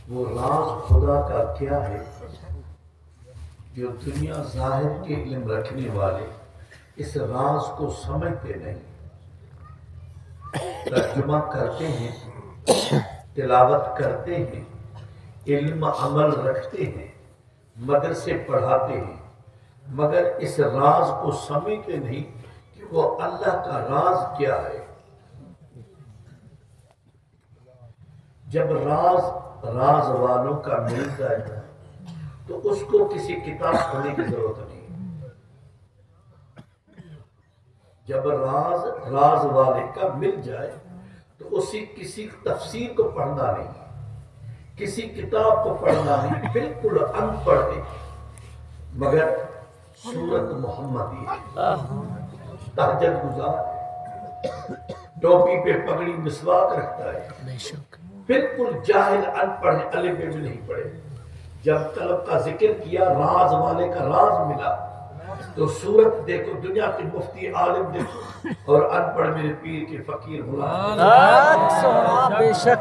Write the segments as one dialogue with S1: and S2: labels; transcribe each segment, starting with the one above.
S1: وہ راز خدا کا کیا ہے جو دنیا ظاہر کے علم رکھنے والے اس راز کو سمجھتے نہیں، ترجمہ کرتے ہیں، تلاوت کرتے ہیں، علم عمل رکھتے ہیں، مدرسے پڑھاتے ہیں، مگر اس راز کو سمجھتے نہیں کہ وہ اللہ کا راز کیا ہے۔ جب راز والوں کا مل جائے تو اس کو کسی کتاب پڑھنے کی ضرورت نہیں۔ جب راز والے کا مل جائے تو کسی تفسیر کو پڑھنا نہیں، کسی کتاب کو پڑھنا نہیں، بالکل ان پڑھ ہے، مگر سورت محمدی تہجد گزار ہے، ٹوپی پہ پگڑی مسواک رکھتا ہے، بالکل جاہل ان پڑھ الف بھی نہیں پڑھے۔ جب طلب کا ذکر کیا، راز والے کا راز ملا، تو صورت دیکھو، دنیا کے مفتی عالم دیکھو، اور ان پڑھ میرے پیر کے فقیر غلام،
S2: بے شک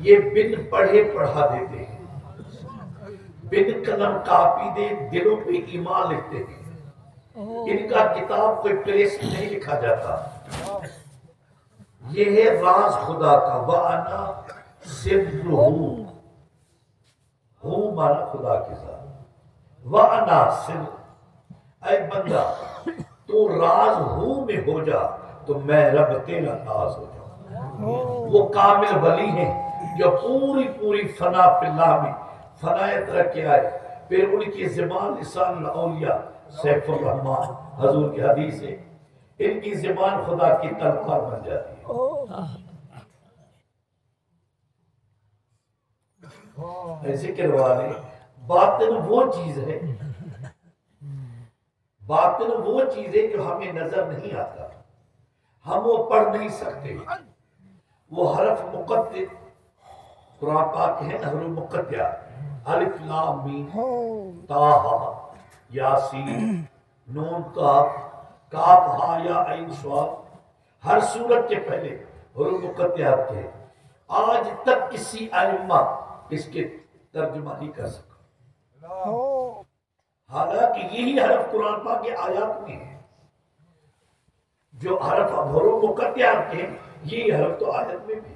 S1: یہ بن پڑھے پڑھا دیتے ہیں، بن قلم کاپی دے دلوں پہ ایمان لکھتے ہیں۔ ان کا کتاب کوئی پریس میں نہیں لکھا جاتا۔ یہ ہے راز خدا کا، وَأَنَا سِرُّهُ، ہوں مانا خدا کے ساتھ، وَأَنَا سِرُّ، اے بندہ تو راز ہوں میں ہو جا تو میں رب تیرا راز ہو جاؤں۔ وہ کامل ولی ہیں جو پوری فنا فی اللہ میں فنایت رکھ کے آئے، پھر ان کی زبان لسان الاولیاء سیف الرحمن، حضور کی حدیث ہے، ان کی زبان خدا کی تلوار بن جاتی ہے۔ ذکر والے باطن وہ چیز ہے، باطن وہ چیز ہے جو ہمیں نظر نہیں آتا، ہم وہ پڑھ نہیں سکتے۔ وہ حرف مقطع قرآن پاک ہے، حروف مقطع، الف لام میم طٰ یاسین نون قاف کاف ہا یا عین صاد، ہر سورت کے پہلے حروف مقطعات کے۔ آج تک کسی ائمہ اس کے ترجمہ نہیں کر سکا، حالانکہ یہی حرف قرآن پاک کے آیات میں ہے، جو حرف حروف مقطعات کے یہی حرف تو آیت میں بھی،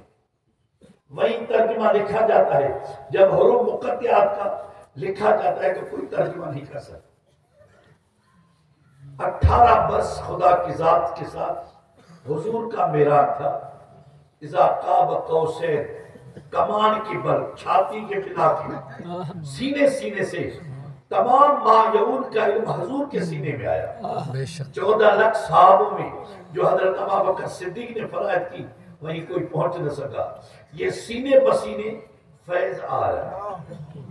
S1: وہی ترجمہ لکھا جاتا ہے۔ جب حروف مقطعات کا لکھا جاتا ہے تو کوئی ترجمہ نہیں کر سکتا۔ 18 برس خدا کی ذات کے ساتھ حضور کا معراج تھا، اذا قاب قوسین، کمان کی بل، چھاتی کے پلا کی، سینے سے تمام ما یعون کا علم حضور کے سینے میں آیا۔ 14 لاکھ صحابوں میں جو حضرت ابوبکر صدیق نے فرائض کی، وہیں کوئی پہنچ نہ سکا۔ یہ سینے بسینے فیض آ رہا ہے۔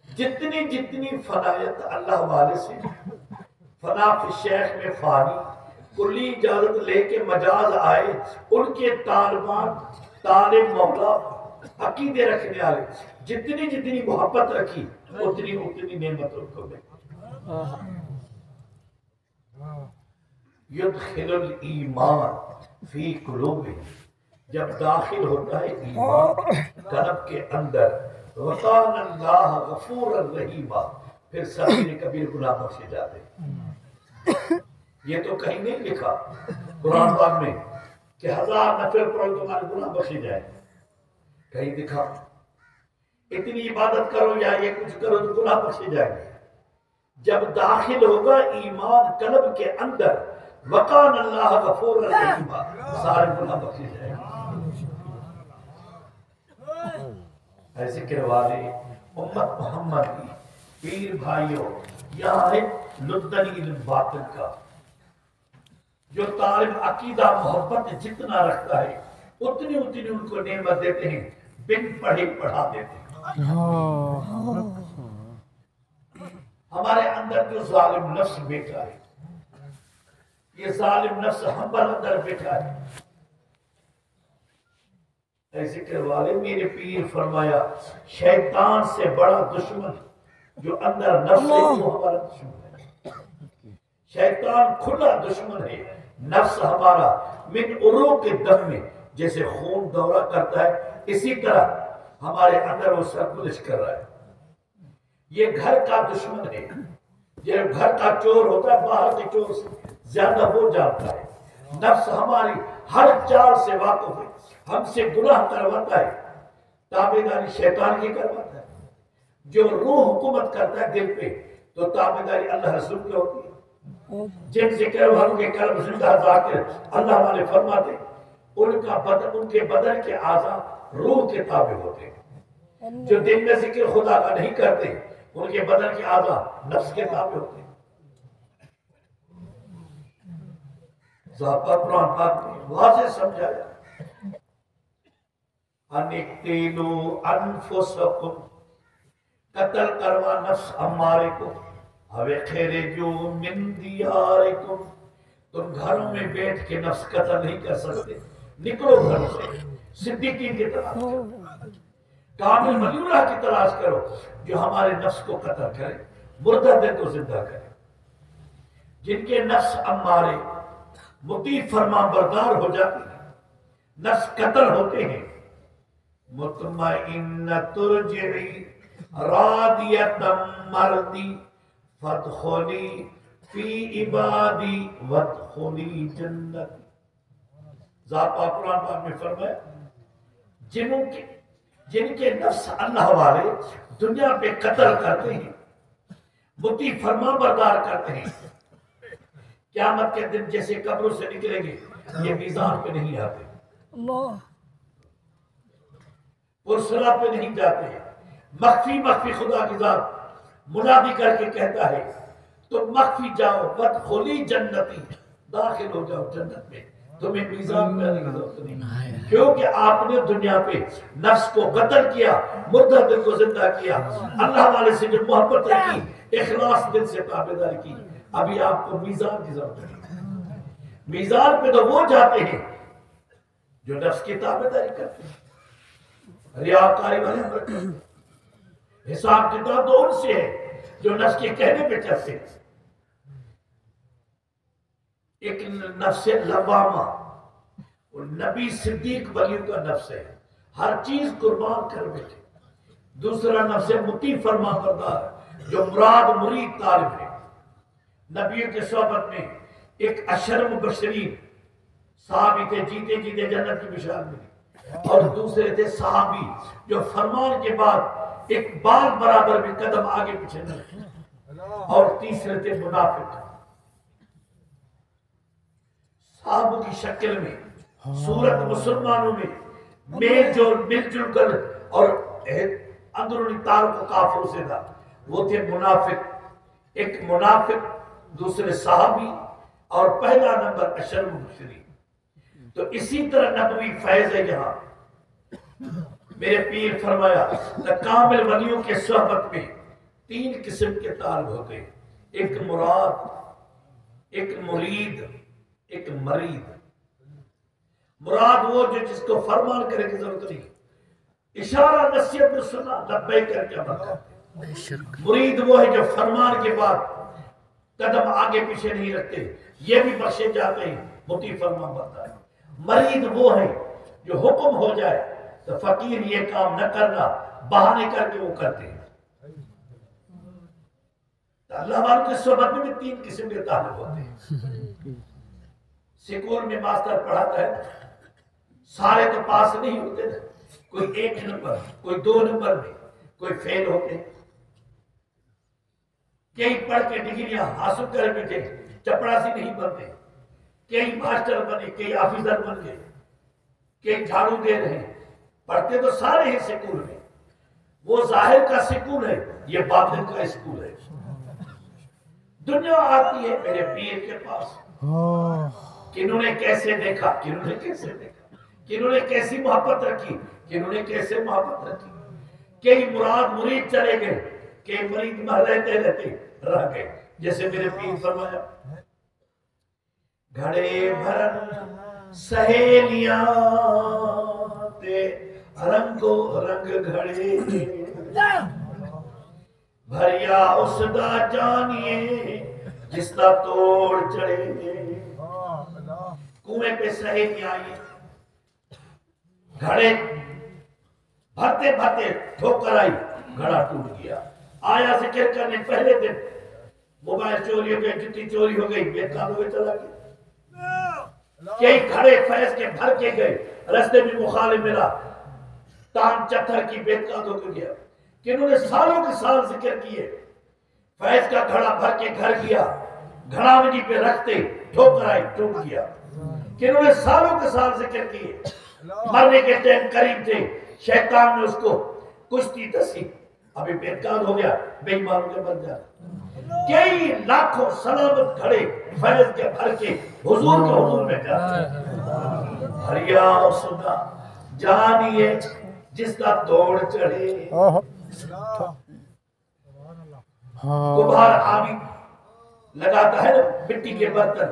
S1: جتنی فنایت اللہ والے سے، فنا فی شیخ میں فانی، کلی اجازت لے کے مجاز آئے، ان کے طالبان طالب مولا عقیدے رکھنے والے، جتنی محبت رکھی اتنی نعمت ان کو ملی۔ یدخل الایمان فی قلوبہم، جب داخل ہوتا ہے ایمان قلب کے اندر، وَكَانَ اللَّهَ غَفُورًا رَحِيمًا، پھر صغیر کبیر گناہ بخشے جاتے ہیں۔ یہ تو کہیں نہیں لکھا قرآن پاک میں کہ 1000 نفل پڑھو تمہارے گناہ بخشے جائیں، کہیں دکھا اتنی عبادت کرو یا یہ کچھ کرو تو گناہ بخشے جائیں گے؟ جب داخل ہوگا ایمان قلب کے اندر، وَقَانَ اللَّهَ غَفُورًا رَحِيمًا، سارے گناہ بخشے جائیں گے۔ اے ذکر والے امت محمد کی پیر بھائیوں، یہاں ہے لدنی علم باطن کا، جو طالب عقیدہ محبت جتنا رکھتا ہے اتنی ان کو نعمت دیتے ہیں، بن پڑھے پڑھا دیتے ہیں۔ ہمارے اندر جو ظالم نفس بیٹھا ہے، یہ ظالم نفس ہم اندر بیٹھا ہے۔ اے ذکر والے میرے پیر فرمایا، شیطان سے بڑا دشمن جو اندر نفس ہے وہ ہمارا دشمن ہے۔ شیطان کھلا دشمن ہے، نفس ہمارا من عروق دم میں جیسے خون دورہ کرتا ہے اسی طرح ہمارے اندر وہ سرگزش کر رہا ہے. یہ گھر کا دشمن ہے. یہ گھر کا چور ہوتا ہے باہر کے چور سے زیادہ وہ جانتا ہے. نفس ہماری ہر چال سے واقف ہے. ہم سے گناہ کرواتا ہے. تابعداری شیطان کی کرواتا ہے. جو روح حکومت کرتا ہے دل پہ تو تابعداری اللہ رسول کی ہوتی ہے. جن ذکر والوں کے قلب زندہ ذاکر اللہ والے فرماتے ان کے بدن کے اعضاء روح کے تابع ہوتے ہیں. جو دل میں ذکر خدا کا نہیں کرتے ان کے بدن کے اعضاء نفس کے تابع ہوتے ہیں. ضابطہ قرآن پاک نے واضح سمجھایا انقتلوا انفسکم قتل کروا نفس امارے کو اخرجوا من دیارکم تم گھروں میں بیٹھ کے نفس قتل نہیں کر سکتے. نکلو گھر سے. صدیقین کی تلاش کرو. کامل ولی اللہ کی تلاش کرو جو ہمارے نفس کو قتل کرے مردہ دل کو زندہ کرے. جن کے نفس امارے مطیع فرما بردار ہو جاتی ہیں نفس قتل ہوتے ہیں. مطمئنہ ترجعی راضیۃ مردی فادخلی فی عبادی وادخلی جنتی. ذات قرآن پاک میں فرمایا جن کے نفس اللہ والے دنیا پہ قتل کرتے ہیں مطیع فرما بردار کرتے ہیں قیامت کے دن جیسے قبروں سے نکلیں گے یہ میزان پہ نہیں آتے پرسلا پہ نہیں جاتے ہیں. مخفی خدا کی ذات منادی کر کے کہتا ہے تم مخفی جاؤ وادخلی جنتی داخل ہو جاؤ جنت میں. تمہیں میزان میں آنے کی ضرورت نہیں کیونکہ آپ نے دنیا پہ نفس کو قتل کیا مردہ دل کو زندہ کیا اللہ والے سے جو محبت رکھی اخلاص دل سے تابعداری کی. ابھی آپ کو میزان کی ضرورت نہیں. میزان پہ تو وہ جاتے ہیں جو نفس کی تابعداری کرتے ہیں. ریاکاری والے کرتے ہیں. حساب کتاب تو ان سے ہے جو نفس کے کہنے پہ چلتے ہیں. ایک نفس لوامہ نبی صدیق ولیوں کا نفس ہے ہر چیز قربان کر بیٹھے. دوسرا نفس مطیع فرما بردار جو مراد مرید طالب ہے. نبیوں کے صحبت میں ایک اشر مبشرین صحابی تھے جیتے جیتے جنت کی بشارت ملی اور دوسرے تھے صحابی جو فرمان کے بعد ایک بال برابر بھی قدم آگے پیچھے نہ رکھے اور تیسرے تھے منافق. صحابوں کی شکل میں صورت مسلمانوں میں مل جل کر اور اندرونی تعلق و کافروں سے تھا. وہ تھے منافق. ایک منافق دوسرے صحابی اور پہلا نمبر اشر مبشرین. تو اسی طرح نبوی فیض ہے یہاں. میرے پیر فرمایا کامل ولیوں کے صحبت میں 3 قسم کے طالب ہوتے ہیں. ایک مراد ایک مرید ایک مرید. مراد وہ جو جس کو فرمان کرنے کی ضرورت نہیں اشارہ نصیحت میں سنا لبیک کر کے عمل کرتے. مرید وہ ہے جو فرمان کے بعد قدم آگے پیچھے نہیں رکھتے یہ بھی بخشے جاتے ہیں مطیع فرما بردار. مرید وہ ہے جو حکم ہو جائے تو فقیر یہ کام نہ کرنا بہانے کر کے وہ کرتے ہیں. اللہ والوں کے صحبت میں بھی 3 قسم کے طالب ہوتے ہیں. سکول میں ماسٹر پڑھاتا ہے سارے تو پاس نہیں ہوتے نا. کوئی 1 نمبر کوئی 2 نمبر میں کوئی فیل ہوتے. کئی پڑھ کے ڈگریاں حاصل کر بیٹھے چپڑاسی نہیں بنتے. کئی ماسٹر بنے کئی آفیسر بن گئے کئی جھاڑو دے رہے ہیں. پڑھتے تو سارے ہیں سکول میں. وہ ظاہر کا سکول ہے یہ باطن کا سکول ہے. دنیا آتی ہے میرے پیر کے پاس کنہوں نے کیسے دیکھا کنہوں نے کیسے دیکھا کنہوں نے کیسی محبت رکھی کنہوں نے کیسے محبت رکھی. کئی مراد مرید چلے گئے کئی مرید میں رہتے رہتے رہ گئے. جیسے میرے پیر فرمایا گھڑے بھرن سہیلیاں تے رنگو رنگ گھڑے بھریا اس دا جانیے جس دا توڑ چڑھے. کنویں پہ سہیلیاں آئی گھڑے بھرتے بھرتے ٹھوکر آئی، گھڑا ٹوٹ گیا۔ آیا ذکر کرنے پہلے دن موبائل چوری ہو گئی، جتنی چوری ہو گئی، بے کام ہوئے چلا گیا۔ کئی گھڑے فیض کے بھر کے گئے، رستے میں مخالف ملا، تان چتھر کی بیدکات ہو گیا کہ انہوں نے سالوں کے سال ذکر کیے، فیض کا گھڑا بھر کے گھر گیا، گھڑا منی پہ رکھتے ٹھوکر آئی، ٹوٹ گیا کہ انہوں نے سالوں کے سال ذکر کیے، مرنے کے ٹائم قریب تھے، شیطان نے اس کو کشتی دسی، ابھی بیدکات ہو گیا، بے ایمانوں کے بن جاتا۔ کئی لاکھوں سلامت گھڑے فیض کے بھر کے حضور کے حضور میں جاتے، ہریا سنا جانیے جس کا توڑ چڑھے، غبار آبی لگاتا ہے نا مٹی کے برتن،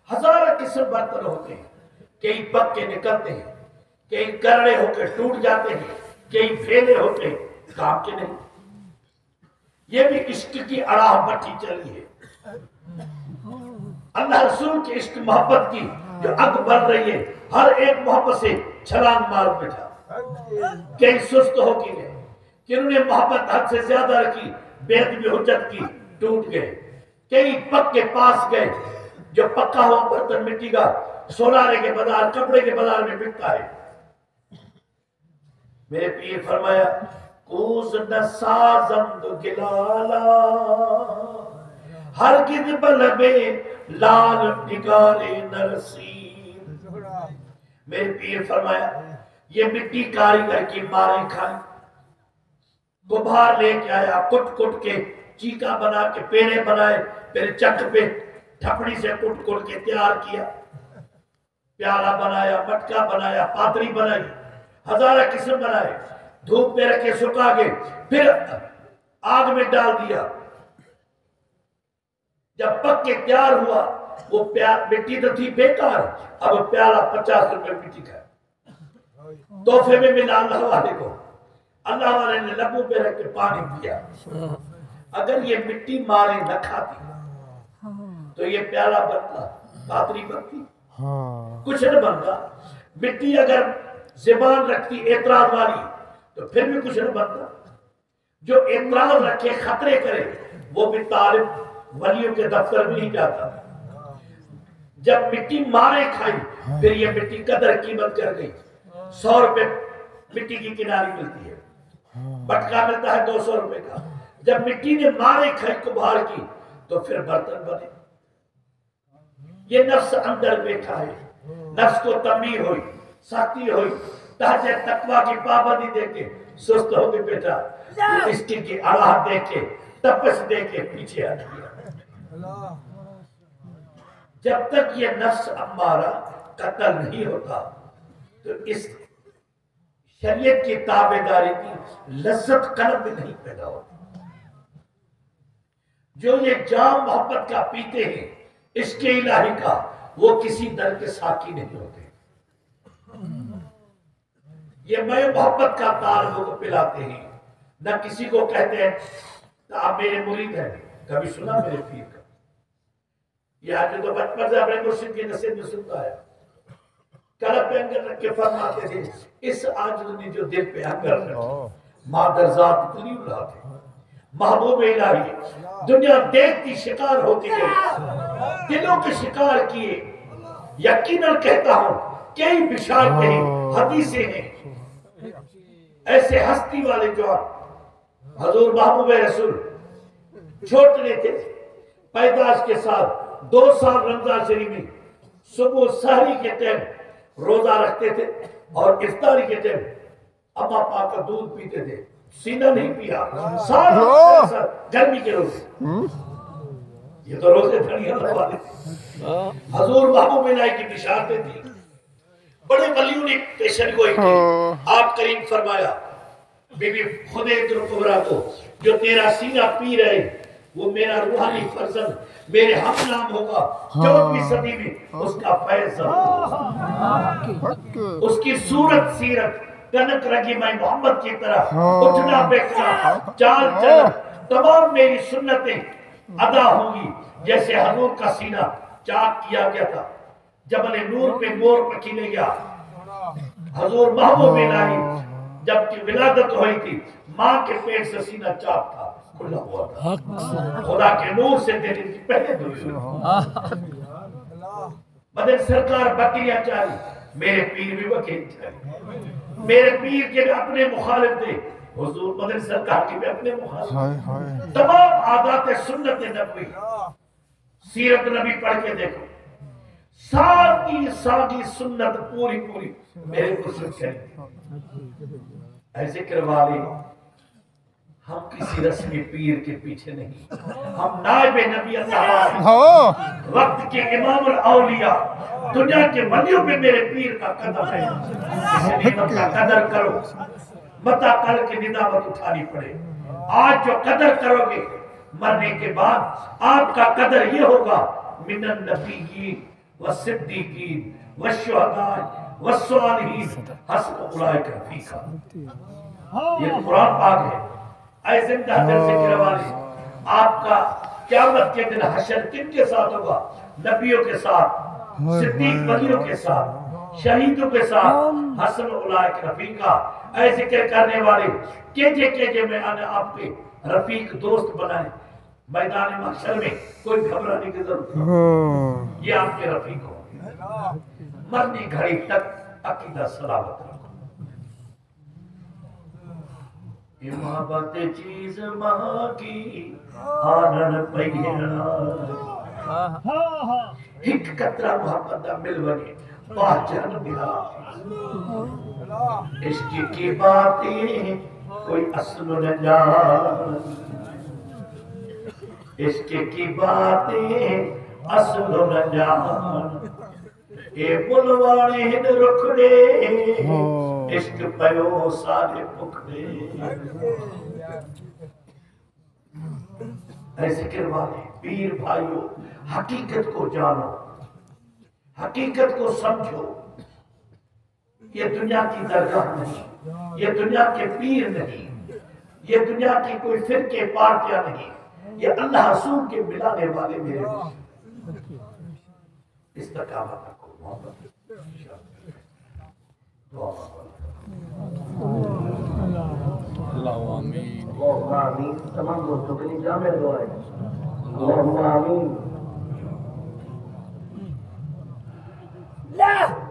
S1: ہزارہ قسم برتن ہوتے ہیں، کئی پکے نکلتے ہیں، کئی کرڑے ہو کے ٹوٹ جاتے ہیں، کئی پھیلے ہوتے ہیں، کام کے نہیں۔ یہ بھی عشق کی اڑاہ بٹھی چلی ہے، اللہ رسول کی عشق محبت کی جو اگ بڑھ رہی ہے، ہر ایک محبت سے چھلانگ مار بیٹھا، کئی سست ہو کے گئے کہ انہوں نے محبت حد سے زیادہ رکھی، بیعت میں حجت کی، ٹوٹ گئے۔ کئی پک کے پاس گئے، جو پکا ہوا برتن مٹی کا سونارے کے بازار، کپڑے کے بازار میں بکتا ہے۔ میرے پیر فرمایا کوز نہ سازند گلالا، ہرگز بلبے لال نگارے نرسید۔ میرے پیر فرمایا یہ مٹی کاریگر کی ماریں کھائیں، غبار لے کے آیا، کٹ کٹ کے چیکا بنا کے پیڑے بنائے، پھر چک پہ ٹھپڑی سے کٹ کٹ کے تیار کیا، پیالہ بنایا، مٹکا بنایا، پاتری بنائی، ہزارہ قسم بنائے، دھوپ پہ رکھے سکھا گئے، پھر آگ میں ڈال دیا۔ جب پک کے تیار ہوا، وہ مٹی تو تھی بیکار، اب پیالہ 50 روپے مٹی کا تحفے میں ملا اللہ والے کو، اللہ والے نے لبوں پہ رکھ کے پانی پیا۔ اگر یہ مٹی مارے نہ کھاتی تو یہ پیالہ بنتا، پاتری بنتی، کچھ نہ بنتا۔ مٹی اگر زبان رکھتی اعتراض والی تو پھر بھی کچھ نہ بنتا۔ جو اعتراض رکھے خطرے کرے وہ بھی طالب ولیوں کے دفتر میں نہیں جاتا۔ جب مٹی مارے کھائی پھر یہ مٹی قدر قیمت کر گئی، 100 روپے مٹی کی کناری ملتی ہے، بٹکا ملتا ہے 200 روپے کا۔ جب مٹی نے مارے کھائی کبھار کی تو پھر برتن بنے۔ یہ نفس اندر بیٹھا ہے، نفس کو تنبیہ ہوئی، سختی ہوئی، تہجد تقویٰ کی پابندی دے کے سست ہو کے بیٹھا، اس کی اڑاہ دے کے تپس دے کے پیچھے ہٹ گیا۔ جب تک یہ نفس امارہ قتل نہیں ہوتا تو اس شریعت کی تابعداری کی لذت قلب میں نہیں پیدا ہوتی۔ جو یہ جام محبت کا پیتے ہیں عشق الہی کا، وہ کسی در کے ساقی نہیں ہوتے۔ یہ میں محبت کا طالبوں کو پلاتے ہیں، نہ کسی کو کہتے ہیں آپ میرے مرید ہیں، کبھی سنا میرے پیر کا؟ یہ آج تو بچپن سے اپنے مرشد کی نصیحت میں سنتا ہے، قلب پہ انگر رکھ کے فرماتے تھے اس عاجز نے جو دل پہ انگر رکھی، مادر ذات اتنی اولاد ہے، محبوب الہی دنیا دیکھتی شکار ہوتی گئی، دلوں کے شکار کیے۔ یقیناً کہتا ہوں کئی بشارتیں ہیں، حدیثیں ہیں، ایسے ہستی والے جو حضور محبوب رسول چھوٹنے تھے، پیدائش کے ساتھ 2 سال رمضان شریف میں صبح سحری کے ٹائم روزہ رکھتے تھے اور افطاری کے ٹائم اما پاک کا دودھ پیتے تھے، سینہ نہیں پیا، سارا گرمی کے روزے، یہ تو روزے دھڑیاں لگواتے تھے۔ حضور محبوب الہی کی بشارتیں تھی، بڑے ولیوں نے پیشن گوئی کی۔ آپ کریم فرمایا بی بی خدیجہ کبریٰ کو جو تیرا سینہ پی رہے وہ میرا روحانی فرزند میرے ہم نام ہوگا، 14ویں صدی میں اس کا فیض ہوگا، اس کی صورت سیرت کنک رگی میں محمد کی طرح اٹھنا بیٹھنا چال چلن تمام میری سنتیں ادا ہوں گی، جیسے حضور کا سینہ چاک کیا گیا تھا، جبل نور پہ مور پہ کھلے گیا، حضور محبوب الہی جب کی ولادت ہوئی تھی ماں کے پیٹ سے سینہ چاک تھا کھلا ہوا تھا خدا کے نور سے دل کی پہلے دھوئی مدن سرکار بکریاں چاری میرے پیر بھی بکری چاری میرے پیر کے اپنے مخالف تھے حضور مدن سرکار کی بھی اپنے مخالف تمام عادات سنت نبوی سیرت نبی پڑھ کے دیکھو ساگی سنت پوری میرے کو سنت کریں اے ذکر والے ہم کسی رسمی پیر کے پیچھے نہیں ہم نائب نبی اللہ وقت کے امام الاولیاء دنیا کے ولیوں پہ میرے پیر کا قدم ہے اس نعمت کا قدر کرو متا کل کی ندامت اٹھانی پڑے آج جو قدر کرو گے مرنے کے بعد آپ کا قدر یہ ہوگا من النبیین والصدیقین والشہداء والصالحین حسب اولئک رفیقا یہ قرآن پاک ہے اے زندہ دل سے گروالے آپ کا قیامت کے دن حشر کن کے ساتھ ہوگا نبیوں کے ساتھ صدیق ولیوں کے ساتھ شہیدوں کے ساتھ حسن اولئک رفیقا اے ذکر کرنے والے کیجے میں آنے آپ کے رفیق دوست بنائیں میدان محشر میں کوئی گھبرانے کی ضرورت نہیں یہ آپ کے رفیق ہوں مرنی گھڑی تک عقیدہ سلامت رکھو یہ محبت چیز ماں کی آنن پیڑا ایک قطرہ محبت دا مل وگے پاچن ملا عشق کی باتیں کوئی اصل نہ جان عشق کی باتیں اصل نہ جان اے بلوانے ہن رکھڑے عشق پیو سارے پکڑے اے ذکر والے پیر بھائیو حقیقت کو جانو حقیقت کو سمجھو یہ دنیا کی درگاہ نہیں یہ دنیا کے پیر نہیں یہ دنیا کی کوئی فرقے پارٹیاں نہیں یہ اللہ رسول کے ملانے والے میرے استقامت رکھو محبت
S2: اللہ آمین
S3: اللہم آمین تمام دوستوں کے لیے جامع دعا ہے اللہم آمین
S2: اللہ